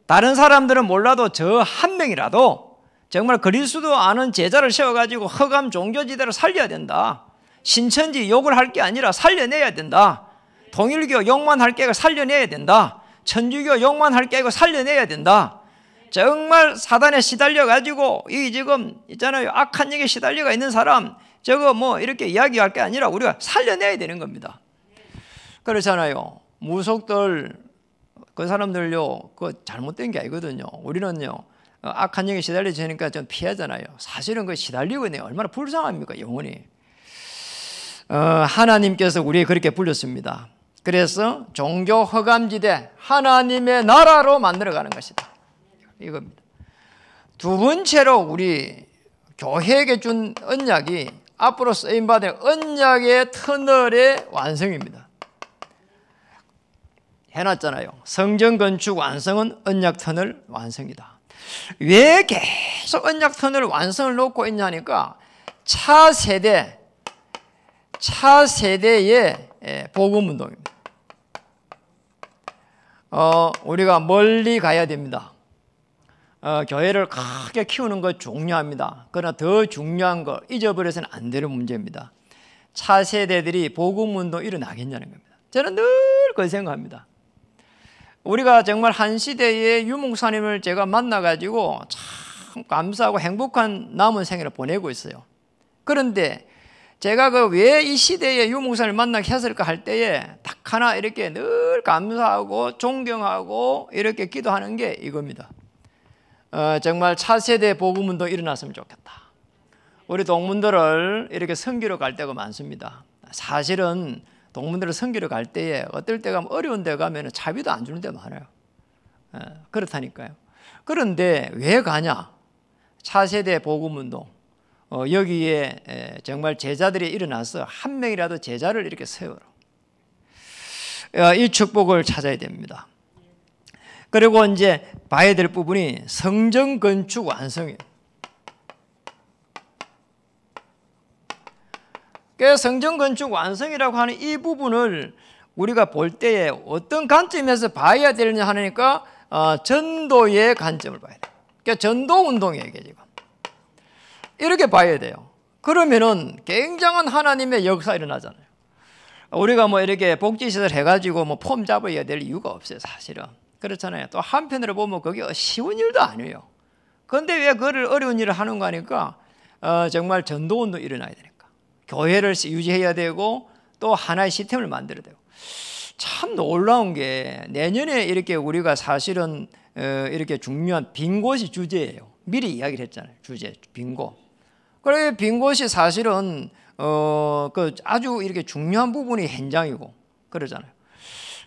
다른 사람들은 몰라도 저 한 명이라도 정말 그리스도 아는 제자를 세워가지고 허감 종교지대를 살려야 된다. 신천지 욕을 할 게 아니라 살려내야 된다. 통일교 욕만 할 게 살려내야 된다. 천주교 욕만 할 게 살려내야 된다. 정말 사단에 시달려가지고 이 지금 있잖아요 악한 영에 시달려가 있는 사람 저거 뭐 이렇게 이야기할 게 아니라 우리가 살려내야 되는 겁니다. 그렇잖아요. 무속들 그 사람들요 그 잘못된 게 아니거든요. 우리는요 악한 영에 시달리니까 좀 피하잖아요. 사실은 그 시달리고 있네요. 얼마나 불쌍합니까 영혼이. 하나님께서 우리에 그렇게 불렀습니다. 그래서 종교 허감지대 하나님의 나라로 만들어가는 것이다. 이겁니다. 두 번째로 우리 교회에게 준 언약이 앞으로 쓰임받을 언약의 터널의 완성입니다. 해놨잖아요. 성전 건축 완성은 언약 터널 완성이다. 왜 계속 언약 터널 완성을 놓고 있냐니까 차세대의 복음운동입니다. 우리가 멀리 가야 됩니다. 교회를 크게 키우는 것 중요합니다. 그러나 더 중요한 거 잊어버려서는 안 되는 문제입니다. 차세대들이 복음운동 일어나겠냐는 겁니다. 저는 늘 그 생각합니다. 우리가 정말 한 시대의 유목사님을 제가 만나가지고 참 감사하고 행복한 남은 생애를 보내고 있어요. 그런데 제가 왜 이 시대의 유목사님을 만나게 했을까 할 때에 딱 하나 이렇게 늘 감사하고 존경하고 이렇게 기도하는 게 이겁니다. 정말 차세대 복음운동 일어났으면 좋겠다. 우리 동문들을 이렇게 섬기러 갈 때가 많습니다. 사실은 동문들을 섬기러 갈 때에 어떨 때가 어려운 데 가면 차비도 안 주는 데 많아요. 그렇다니까요. 그런데 왜 가냐? 차세대 복음운동. 여기에 정말 제자들이 일어나서 한 명이라도 제자를 이렇게 세우라. 이 축복을 찾아야 됩니다. 그리고 이제 봐야 될 부분이 성전 건축 완성이에요. 성전 건축 완성이라고 하는 이 부분을 우리가 볼 때에 어떤 관점에서 봐야 되느냐 하니까 전도의 관점을 봐야 돼요. 그러니까 전도 운동이에요, 이게 지금. 이렇게 봐야 돼요. 그러면은 굉장한 하나님의 역사 일어나잖아요. 우리가 뭐 이렇게 복지시설 해가지고 뭐 폼 잡아야 될 이유가 없어요, 사실은. 그렇잖아요. 또 한편으로 보면 그게 쉬운 일도 아니에요. 그런데 왜 그걸 어려운 일을 하는가 하니까 정말 전도운동 일어나야 되니까. 교회를 유지해야 되고 또 하나의 시스템을 만들어야 되고. 참 놀라운 게 내년에 이렇게 우리가 사실은 이렇게 중요한 빈 곳이 주제예요. 미리 이야기를 했잖아요. 주제, 빈 곳. 그래 빈 곳이 사실은 그 아주 이렇게 중요한 부분이 현장이고 그러잖아요.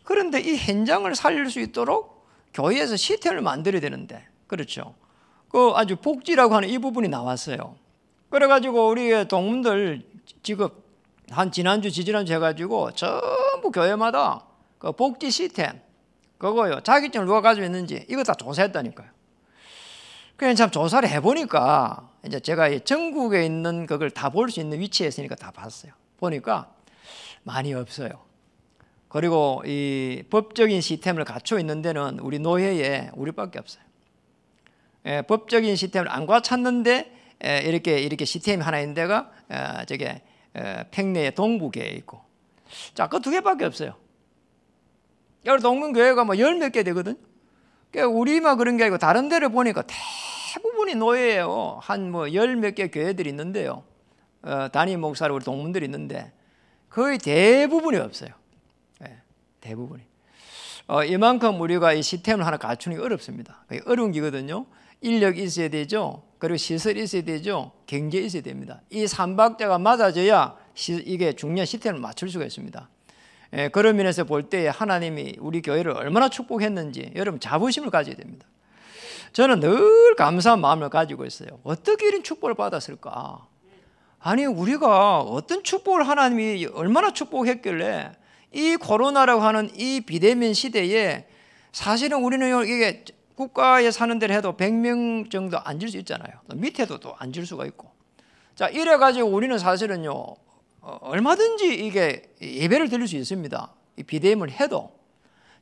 그런데 이 현장을 살릴 수 있도록 교회에서 시스템을 만들어야 되는데, 그렇죠. 그 아주 복지라고 하는 이 부분이 나왔어요. 그래가지고 우리 동문들 지금 한 지난주, 지지난주 해가지고 전부 교회마다 그 복지 시스템 그거요. 자격증을 누가 가지고 있는지 이거 다 조사했다니까요. 그냥 참 조사를 해보니까 이제 제가 전국에 있는 그걸 다 볼 수 있는 위치에 있으니까 다 봤어요. 보니까 많이 없어요. 그리고 이 법적인 시스템을 갖추고 있는 데는 우리 노회에 우리밖에 없어요. 법적인 시스템을 안 갖췄는데 이렇게 시스템이 하나 있는 데가 저게 평내의 동부교회에 있고, 자, 그 두 개밖에 없어요. 여기 동문교회가 뭐 열 몇 개 되거든. 그러니까 우리만 그런 게 아니고 다른 데를 보니까 대부분이 노예예요. 한 뭐 열 몇 개 교회들이 있는데요. 담임 목사로 우리 동문들이 있는데 거의 대부분이 없어요. 대부분이. 이만큼 우리가 이 시스템을 하나 갖추는 게 어렵습니다. 어려운 기거든요. 인력이 있어야 되죠. 그리고 시설이 있어야 되죠. 경제 있어야 됩니다. 이 삼박자가 맞아져야 이게 중요한 시스템을 맞출 수가 있습니다. 그런 면에서 볼 때 하나님이 우리 교회를 얼마나 축복했는지 여러분 자부심을 가져야 됩니다. 저는 늘 감사한 마음을 가지고 있어요. 어떻게 이런 축복을 받았을까? 아니, 우리가 어떤 축복을 하나님이 얼마나 축복했길래 이 코로나라고 하는 이 비대면 시대에 사실은 우리는 이게 국가에 사는 데를 해도 100명 정도 앉을 수 있잖아요. 밑에도 또 앉을 수가 있고. 자, 이래가지고 우리는 사실은요, 얼마든지 이게 예배를 드릴 수 있습니다. 이 비대면을 해도.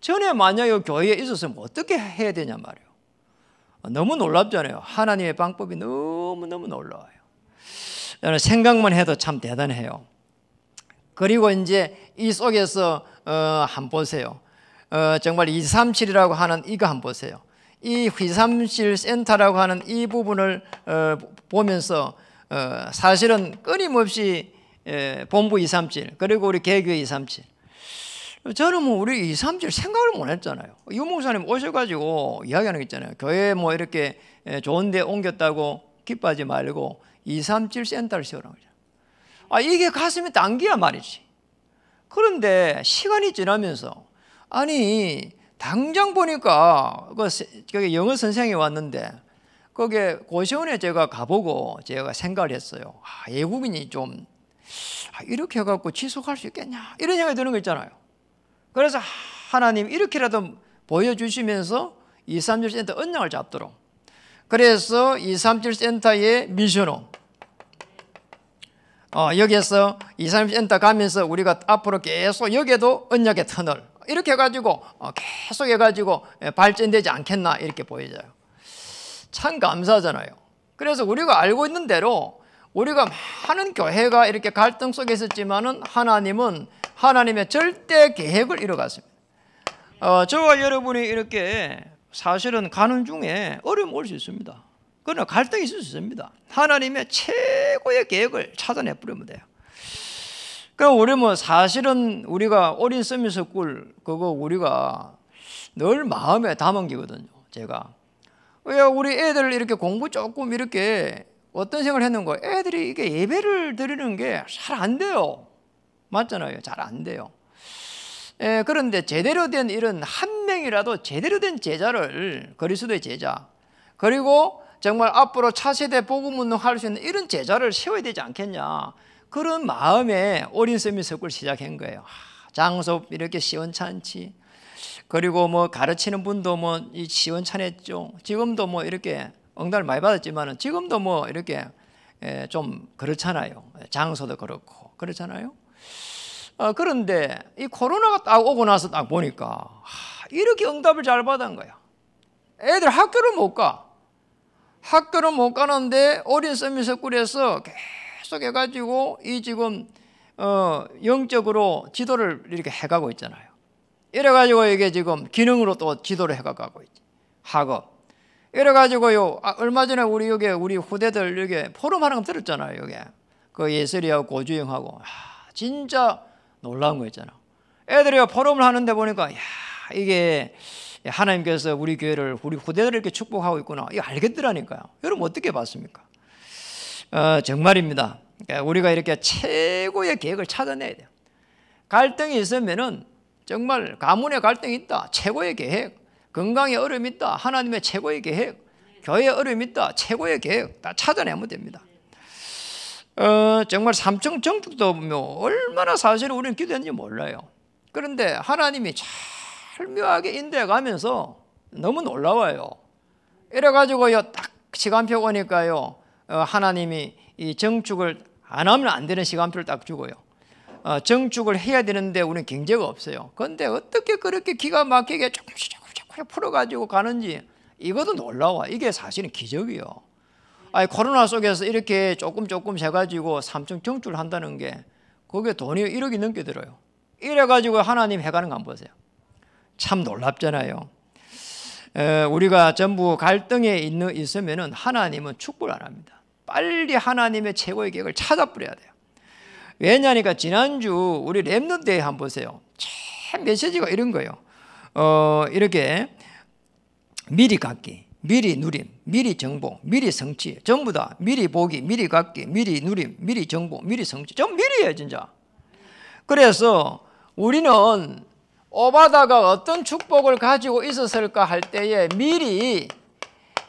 전에 만약에 교회에 있었으면 어떻게 해야 되냐 말이에요. 너무 놀랍잖아요. 하나님의 방법이 너무너무 놀라워요. 저는 생각만 해도 참 대단해요. 그리고 이제 이 속에서 한번 보세요. 정말 237이라고 하는 이거 한번 보세요. 이 237 센터라고 하는 이 부분을 보면서 사실은 끊임없이 본부 237 그리고 우리 개교회 237, 저는 뭐 우리 237 생각을 못 했잖아요. 유 목사님 오셔가지고 이야기하는 게 있잖아요. 교회 뭐 이렇게 좋은 데 옮겼다고 기뻐하지 말고 237 센터를 세우라고 그러죠. 이게 가슴이 당기야 말이지. 그런데 시간이 지나면서 아니 당장 보니까 거기 영어 선생이 왔는데 거기에 고시원에 제가 가보고 제가 생각을 했어요. 외국인이 좀 이렇게 해갖고 지속할 수 있겠냐 이런 생각이 드는 거 있잖아요. 그래서 하나님 이렇게라도 보여주시면서 237 센터 언약을 잡도록, 그래서 237 센터의 미션홈 여기에서 237 센터 가면서 우리가 앞으로 계속 여기에도 언약의 터널 이렇게 해가지고 계속 해가지고 발전되지 않겠나 이렇게 보여져요. 참 감사하잖아요. 그래서 우리가 알고 있는 대로 우리가 많은 교회가 이렇게 갈등 속에 있었지만은 하나님은 하나님의 절대 계획을 이뤄갔습니다. 저와 여러분이 이렇게 사실은 가는 중에 어려움 올 수 있습니다. 그러나 갈등이 있을 수 있습니다. 하나님의 최고의 계획을 찾아내 버리면 돼요. 그럼 우리 뭐 사실은 우리가 어린 서밋스쿨 그거 우리가 늘 마음에 담은 게거든요. 제가 왜 우리 애들 이렇게 공부 조금 이렇게 어떤 생각을 했는가? 애들이 이게 예배를 드리는 게 잘 안 돼요. 맞잖아요. 잘 안 돼요. 그런데 제대로 된 이런 한 명이라도 제대로 된 제자를, 그리스도의 제자, 그리고 정말 앞으로 차세대 복음 운동할 수 있는 이런 제자를 세워야 되지 않겠냐, 그런 마음에 어린 서밋스쿨을 시작한 거예요. 장소 이렇게 시원찮지, 그리고 뭐 가르치는 분도 뭐 시원찮았죠. 지금도 뭐 이렇게 응답을 많이 받았지만은 지금도 뭐 이렇게 좀 그렇잖아요. 장소도 그렇고 그렇잖아요. 그런데 이 코로나가 딱 오고 나서 딱 보니까 이렇게 응답을 잘 받은 거야. 애들 학교를 못 가. 학교를 못 가는데 어린 서밋스쿨에서 계속 해가지고 이 지금 영적으로 지도를 이렇게 해가고 있잖아요. 이래가지고 이게 지금 기능으로 또 지도를 해가고 있지. 학업. 이래가지고요, 얼마 전에 우리 후대들 여기 포럼 하는 거 들었잖아요. 여기 그 예슬이하고 고주영하고 진짜 놀라운 거 있잖아. 애들이 포럼을 하는데 보니까 이게 하나님께서 우리 교회를, 우리 후대들을 이렇게 축복하고 있구나, 이거 알겠더라니까요. 여러분 어떻게 봤습니까? 정말입니다. 그러니까 우리가 이렇게 최고의 계획을 찾아내야 돼요. 갈등이 있으면은 정말 가문에 갈등이 있다, 최고의 계획. 건강에 어려움이 있다, 하나님의 최고의 계획. 교회에 어려움이 있다, 최고의 계획. 다 찾아내면 됩니다. 정말 삼층 정축도 뭐 얼마나 사실은 우리는 기도했는지 몰라요. 그런데 하나님이 절묘하게 인도해 가면서 너무 놀라워요. 이래가지고요, 딱 시간표 오니까요, 하나님이 이 정축을 안 하면 안 되는 시간표를 딱 주고요. 정축을 해야 되는데 우리는 경제가 없어요. 그런데 어떻게 그렇게 기가 막히게 조금씩 풀어가지고 가는지 이것도 놀라워. 이게 사실은 기적이요. 아니, 코로나 속에서 이렇게 조금 해가지고 3층 정축을 한다는 게 그게 돈이 1억이 넘게 들어요. 이래가지고 하나님 해가는 거 한번 보세요. 참 놀랍잖아요. 우리가 전부 갈등에 있으면은 하나님은 축복을 안 합니다. 빨리 하나님의 최고의 계획을 찾아버려야 돼요. 왜냐니까 지난주 우리 렘넌트에 한번 보세요. 참 메시지가 이런 거예요. 이렇게 미리 갖기, 미리 누림, 미리 정복, 미리 성취, 전부 다 미리 보기, 미리 갖기, 미리 누림, 미리 정복, 미리 성취. 좀 미리예요, 진짜. 그래서 우리는 오바다가 어떤 축복을 가지고 있었을까 할 때에 미리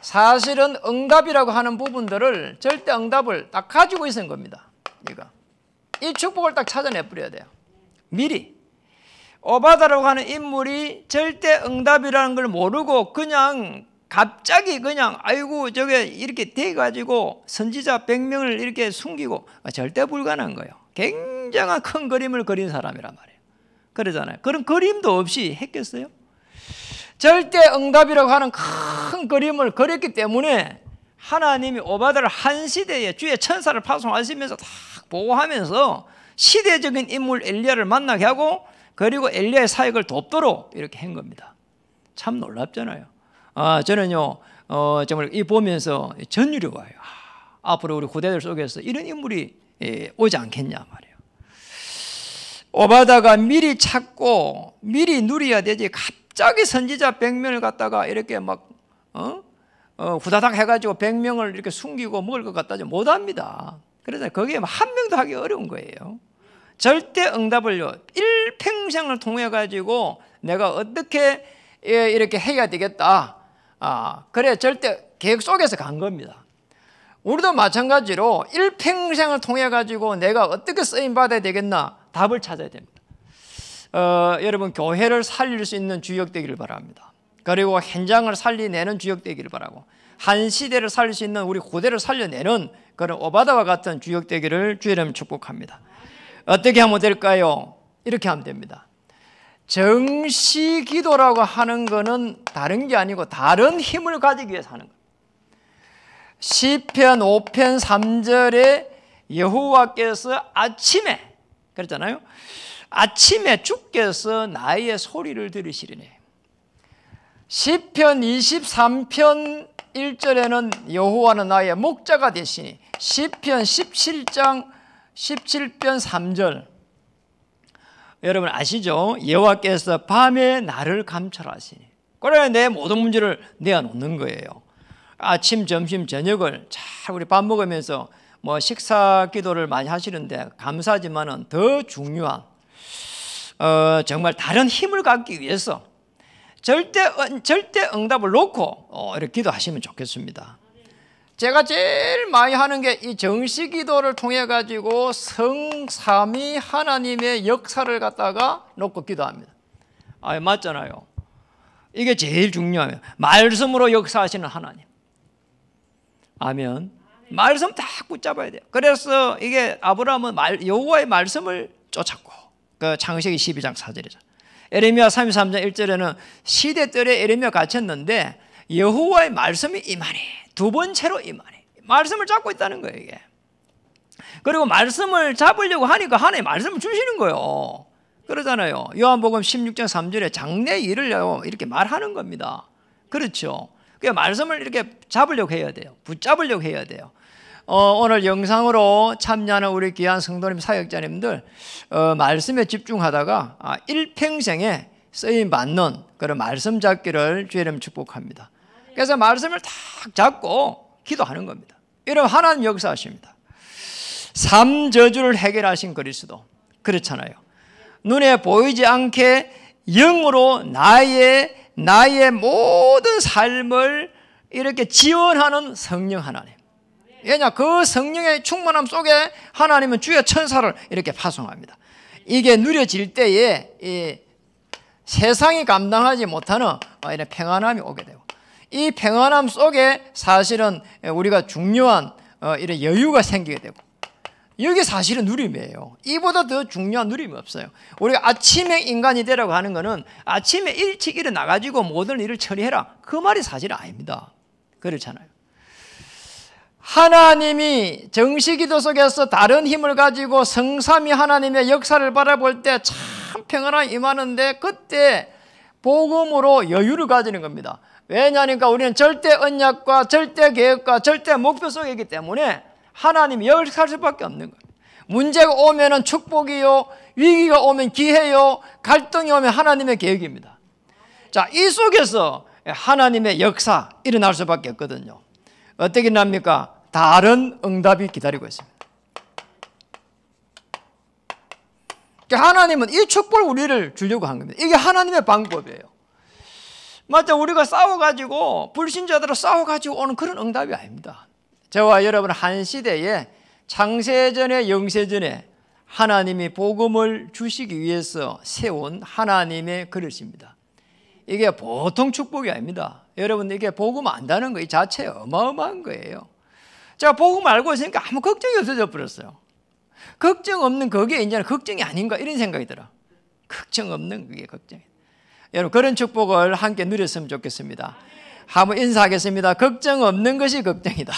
사실은 응답이라고 하는 부분들을 절대 응답을 딱 가지고 있는 겁니다. 이 축복을 딱 찾아내 버려야 돼요. 미리. 오바다라고 하는 인물이 절대 응답이라는 걸 모르고 그냥 갑자기 그냥 아이고 저게 이렇게 돼가지고 선지자 100명을 이렇게 숨기고 절대 불가능한 거예요. 굉장한 큰 그림을 그린 사람이란 말이에요. 그러잖아요. 그런 그림도 없이 했겠어요? 절대 응답이라고 하는 큰 그림을 그렸기 때문에 하나님이 오바다를 한 시대에 주의 천사를 파송하시면서 다 보호하면서 시대적인 인물 엘리야를 만나게 하고 그리고 엘리야의 사역을 돕도록 이렇게 한 겁니다. 참 놀랍잖아요. 저는요 정말 이 보면서 전율이 와요. 앞으로 우리 후대들 속에서 이런 인물이 오지 않겠냐 말이에요. 오바다가 미리 찾고 미리 누려야 되지 갑자기 선지자 100명을 갖다가 이렇게 막 후다닥 해가지고 100명을 이렇게 숨기고 먹을 것 같다지 못합니다. 그래서 거기에 한 명도 하기 어려운 거예요. 절대 응답을요 일평생을 통해 가지고 내가 어떻게 이렇게 해야 되겠다. 그래 절대 계획 속에서 간 겁니다. 우리도 마찬가지로 일평생을 통해 가지고 내가 어떻게 쓰임 받아야 되겠나 답을 찾아야 됩니다. 여러분 교회를 살릴 수 있는 주역 되기를 바랍니다. 그리고 현장을 살리내는 주역 되기를 바라고 한 시대를 살릴 수 있는 우리 후대를 살려내는 그런 오바다와 같은 주역 되기를 주의 이름으로 축복합니다. 어떻게 하면 될까요? 이렇게 하면 됩니다. 정시 기도라고 하는 것은 다른 게 아니고 다른 힘을 가지기 위해서 하는 거예요. 시편 5편 3절에 여호와께서 아침에 그랬잖아요. 아침에 주께서 나의 소리를 들으시리네. 시편 23편 1절에는 여호와는 나의 목자가 되시니 시편 17장 17편 3절 여러분 아시죠? 여호와께서 밤에 나를 감찰하시니 그래 내 모든 문제를 내어놓는 거예요. 아침, 점심, 저녁을 잘 우리 밥 먹으면서 뭐 식사 기도를 많이 하시는데 감사하지만은 더 중요한 정말 다른 힘을 갖기 위해서 절대 응답을 놓고 이렇게 기도하시면 좋겠습니다. 제가 제일 많이 하는 게 이 정시 기도를 통해 가지고 성삼위 하나님의 역사를 갖다가 놓고 기도합니다. 맞잖아요. 이게 제일 중요해요. 말씀으로 역사하시는 하나님. 아멘. 말씀 다 붙잡아야 돼요. 그래서 이게 아브라함은 여호와의 말씀을 쫓았고 그 창세기 12장 4절이죠. 에레미야 33장 1절에는 시대들에 에레미야 갇혔는데 여호와의 말씀이 임하니 두 번째로 임하니 말씀을 잡고 있다는 거예요. 이게. 그리고 말씀을 잡으려고 하니까 하나님 말씀을 주시는 거예요. 그러잖아요. 요한복음 16장 3절에 장래 일을 이렇게 말하는 겁니다. 그렇죠. 그러니까 말씀을 이렇게 잡으려고 해야 돼요. 붙잡으려고 해야 돼요. 오늘 영상으로 참여하는 우리 귀한 성도님 사역자님들 말씀에 집중하다가 일평생에 쓰임 받는 그런 말씀 잡기를 주의 이름 축복합니다. 그래서 말씀을 딱 잡고 기도하는 겁니다. 이러면 하나님 역사하십니다. 3저주를 해결하신 그리스도 그렇잖아요. 눈에 보이지 않게 영으로 나의 모든 삶을 이렇게 지원하는 성령 하나님. 왜냐 그 성령의 충만함 속에 하나님은 주의 천사를 이렇게 파송합니다. 이게 누려질 때에 이 세상이 감당하지 못하는 이런 평안함이 오게 되고 이 평안함 속에 사실은 우리가 중요한 이런 여유가 생기게 되고, 이게 사실은 누림이에요. 이보다 더 중요한 누림이 없어요. 우리가 아침에 인간이 되라고 하는 것은 아침에 일찍 일어나가지고 모든 일을 처리해라, 그 말이 사실 아닙니다. 그렇잖아요. 하나님이 정시기도 속에서 다른 힘을 가지고 성삼위 하나님의 역사를 바라볼 때 참 평안함이 임하는데, 그때 복음으로 여유를 가지는 겁니다. 왜냐하니까 우리는 절대 언약과 절대 계획과 절대 목표 속에 있기 때문에 하나님이 역사할 수밖에 없는 거예요. 문제가 오면은 축복이요, 위기가 오면 기회요, 갈등이 오면 하나님의 계획입니다. 자, 이 속에서 하나님의 역사 일어날 수밖에 없거든요. 어떻게 납니까? 다른 응답이 기다리고 있습니다. 하나님은 이 축복을 우리를 주려고 한 겁니다. 이게 하나님의 방법이에요. 맞죠? 우리가 싸워가지고, 불신자들로 싸워가지고 오는 그런 응답이 아닙니다. 저와 여러분 한 시대에 창세전에 영세전에 하나님이 복음을 주시기 위해서 세운 하나님의 그릇입니다. 이게 보통 축복이 아닙니다. 여러분, 이게 복음 안다는 거 이 자체에 어마어마한 거예요. 제가 복음 알고 있으니까 아무 걱정이 없어져 버렸어요. 걱정 없는 그게 이제는 걱정이 아닌가 이런 생각이 들어. 걱정 없는 그게 걱정이에요. 여러분, 그런 축복을 함께 누렸으면 좋겠습니다. 한번 인사하겠습니다. 걱정 없는 것이 걱정이다.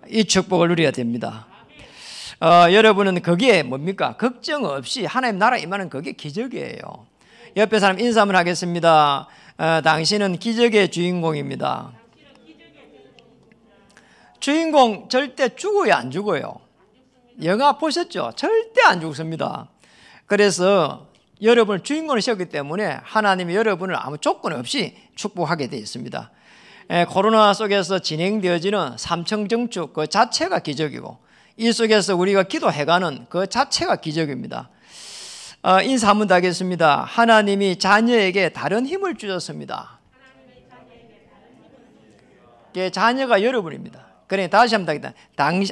이 축복을 누려야 됩니다. 여러분은 그게 뭡니까? 걱정 없이 하나님 나라 임하는 그게 기적이에요. 옆에 사람 인사 한번 하겠습니다. 당신은 기적의 주인공입니다. 주인공 절대 죽어요, 안 죽어요? 영화 보셨죠? 절대 안 죽습니다. 그래서 여러분을 주인공으로 세웠기 때문에 하나님이 여러분을 아무 조건 없이 축복하게 되어 있습니다. 코로나 속에서 진행되어지는 삼청정축 그 자체가 기적이고, 이 속에서 우리가 기도해가는 그 자체가 기적입니다. 인사 한번 더 하겠습니다. 하나님이 자녀에게 다른 힘을 주셨습니다. 자녀가 여러분입니다. 그러니까 다시 한번 하겠다.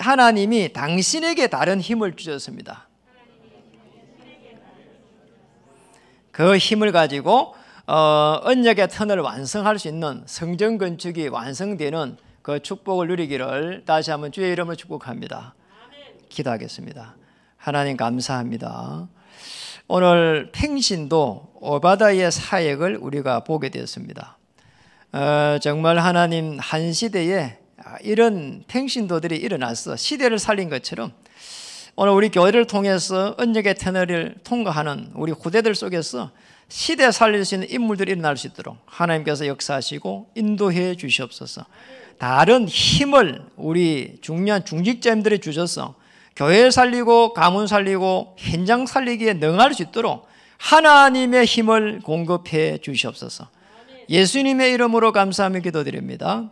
하나님이 당신에게 다른 힘을 주셨습니다. 그 힘을 가지고 언약의 터널을 완성할 수 있는 성전 건축이 완성되는 그 축복을 누리기를 다시 한번 주의 이름으로 축복합니다. 기도하겠습니다. 하나님 감사합니다. 오늘 팽신도 오바다의 사역을 우리가 보게 되었습니다. 정말 하나님 한 시대에 이런 팽신도들이 일어나서 시대를 살린 것처럼 오늘 우리 교회를 통해서 언약의 터널을 통과하는 우리 후대들 속에서 시대 살릴 수 있는 인물들이 일어날 수 있도록 하나님께서 역사하시고 인도해 주시옵소서. 다른 힘을 우리 중요한 중직자님들이 주셔서 교회 살리고 가문 살리고 현장 살리기에 능할 수 있도록 하나님의 힘을 공급해 주시옵소서. 예수님의 이름으로 감사하며 기도드립니다.